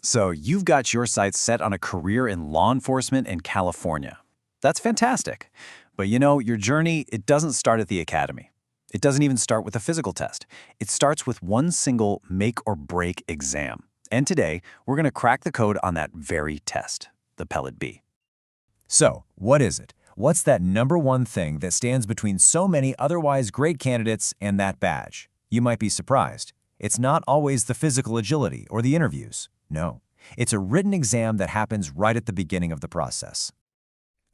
So you've got your sights set on a career in law enforcement in California. That's fantastic. But your journey, it doesn't start at the academy. It doesn't even start with a physical test. It starts with one single make or break exam. And today, we're going to crack the code on that very test, the PELLET-B. So, what is it? What's that number one thing that stands between so many otherwise great candidates and that badge? You might be surprised. It's not always the physical agility or the interviews. No, it's a written exam that happens right at the beginning of the process.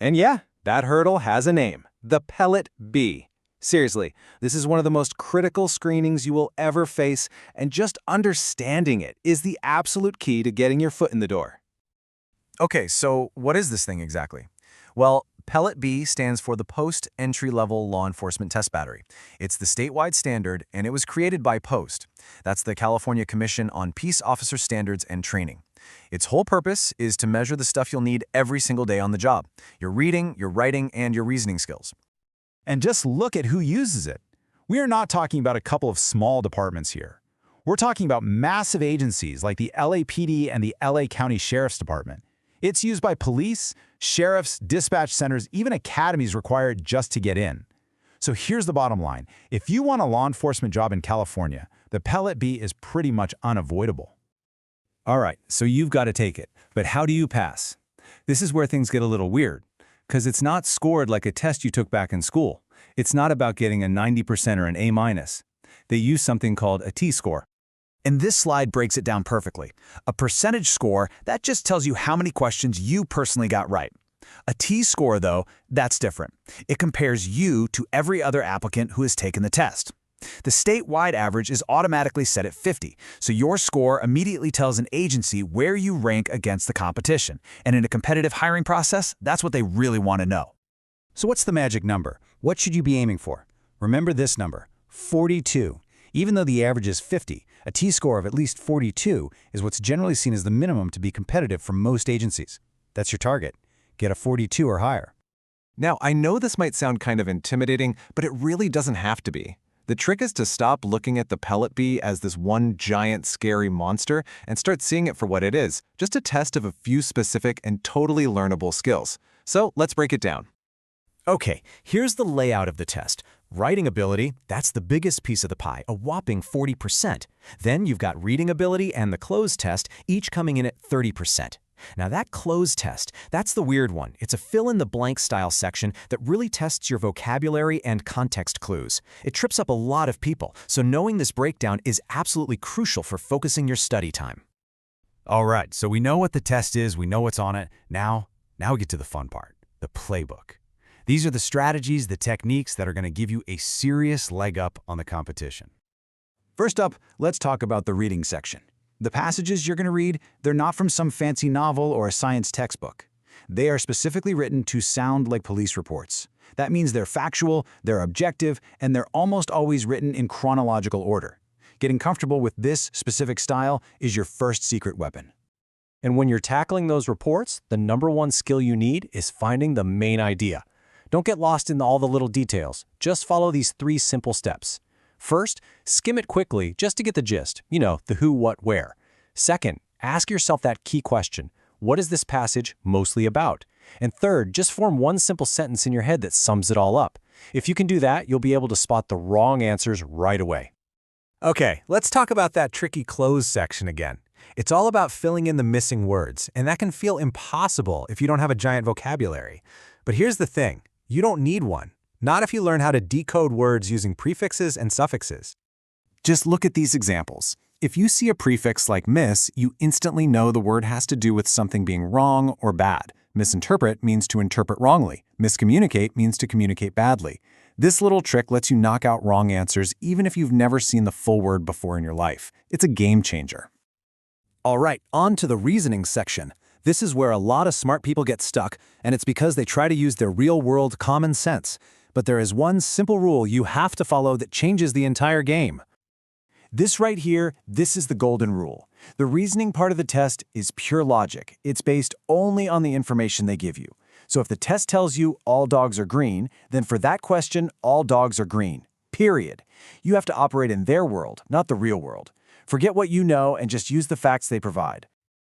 And yeah, that hurdle has a name, the PELLET-B. Seriously, this is one of the most critical screenings you will ever face, and just understanding it is the absolute key to getting your foot in the door. Okay, so what is this thing exactly? Well, PELLET-B stands for the Post-Entry-Level Law Enforcement Test Battery. It's the statewide standard, and it was created by POST. That's the California Commission on Peace Officer Standards and Training. Its whole purpose is to measure the stuff you'll need every single day on the job: your reading, your writing, and your reasoning skills. And just look at who uses it. We are not talking about a couple of small departments here. We're talking about massive agencies like the LAPD and the LA County Sheriff's Department. It's used by police, sheriffs, dispatch centers, even academies require it just to get in. So here's the bottom line. If you want a law enforcement job in California, the PELLET-B is pretty much unavoidable. All right, so you've got to take it. But how do you pass? This is where things get a little weird, because it's not scored like a test you took back in school. It's not about getting a 90% or an A-. They use something called a T-score. And this slide breaks it down perfectly. A percentage score, that just tells you how many questions you personally got right. A T-score, though, that's different. It compares you to every other applicant who has taken the test. The statewide average is automatically set at 50, so your score immediately tells an agency where you rank against the competition. And in a competitive hiring process, that's what they really want to know. So what's the magic number? What should you be aiming for? Remember this number, 42. Even though the average is 50, a T-score of at least 42 is what's generally seen as the minimum to be competitive for most agencies. That's your target. Get a 42 or higher. Now, I know this might sound kind of intimidating, but it really doesn't have to be. The trick is to stop looking at the PELLET-B as this one giant scary monster and start seeing it for what it is, just a test of a few specific and totally learnable skills. So let's break it down. Okay, here's the layout of the test. Writing ability, that's the biggest piece of the pie, a whopping 40%. Then you've got reading ability and the CLOZE test, each coming in at 30%. Now that CLOZE test, that's the weird one. It's a fill-in-the-blank style section that really tests your vocabulary and context clues. It trips up a lot of people, so knowing this breakdown is absolutely crucial for focusing your study time. All right, so we know what the test is, we know what's on it. Now we get to the fun part, the playbook. These are the strategies, the techniques that are going to give you a serious leg up on the competition. First up, let's talk about the reading section. The passages you're going to read, they're not from some fancy novel or a science textbook. They are specifically written to sound like police reports. That means they're factual, they're objective, and they're almost always written in chronological order. Getting comfortable with this specific style is your first secret weapon. And when you're tackling those reports, the number one skill you need is finding the main idea. Don't get lost in all the little details. Just follow these 3 simple steps. First, skim it quickly just to get the gist, the who, what, where. Second, ask yourself that key question. What is this passage mostly about? And third, just form one simple sentence in your head that sums it all up. If you can do that, you'll be able to spot the wrong answers right away. Okay, let's talk about that tricky CLOZE section again. It's all about filling in the missing words, and that can feel impossible if you don't have a giant vocabulary. But here's the thing. You don't need one. Not if you learn how to decode words using prefixes and suffixes. Just look at these examples. If you see a prefix like miss, you instantly know the word has to do with something being wrong or bad. Misinterpret means to interpret wrongly. Miscommunicate means to communicate badly. This little trick lets you knock out wrong answers even if you've never seen the full word before in your life. It's a game changer. All right, on to the reasoning section. This is where a lot of smart people get stuck, and it's because they try to use their real-world common sense. But there is one simple rule you have to follow that changes the entire game. This right here, this is the golden rule. The reasoning part of the test is pure logic. It's based only on the information they give you. So if the test tells you all dogs are green, then for that question, all dogs are green. Period. You have to operate in their world, not the real world. Forget what you know and just use the facts they provide.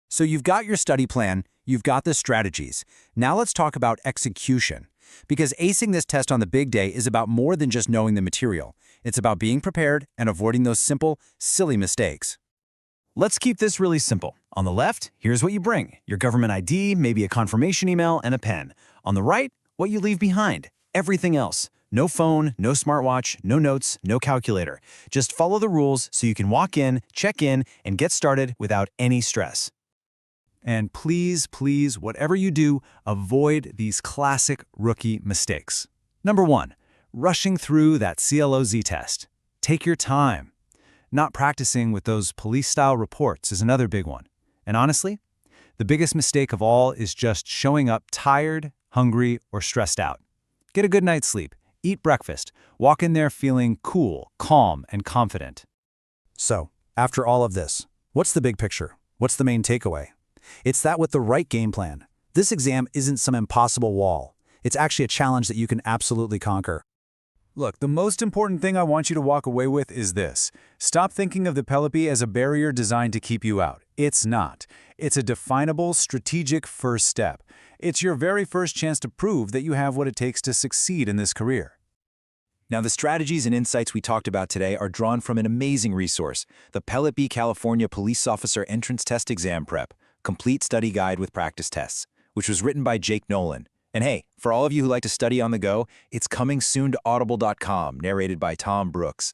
So you've got your study plan, you've got the strategies. Now let's talk about execution. Because acing this test on the big day is about more than just knowing the material. It's about being prepared and avoiding those simple, silly mistakes. Let's keep this really simple. On the left, here's what you bring. Your government ID, maybe a confirmation email, and a pen. On the right, what you leave behind. Everything else. No phone, no smartwatch, no notes, no calculator. Just follow the rules so you can walk in, check in, and get started without any stress. And please, please, whatever you do, avoid these classic rookie mistakes. Number 1, rushing through that CLOZE test. Take your time. Not practicing with those police-style reports is another big one. And honestly, the biggest mistake of all is just showing up tired, hungry, or stressed out. Get a good night's sleep, eat breakfast, walk in there feeling cool, calm, and confident. So, after all of this, what's the big picture? What's the main takeaway? It's that with the right game plan, this exam isn't some impossible wall. It's actually a challenge that you can absolutely conquer. Look, the most important thing I want you to walk away with is this. Stop thinking of the PELLET-B as a barrier designed to keep you out. It's not. It's a definable, strategic first step. It's your very first chance to prove that you have what it takes to succeed in this career. Now, the strategies and insights we talked about today are drawn from an amazing resource, the PELLET-B California Police Officer Entrance Test Exam Prep, Complete Study Guide with Practice Tests, which was written by Jake Nolan. And hey, for all of you who like to study on the go, it's coming soon to audible.com, narrated by Tom Brooks.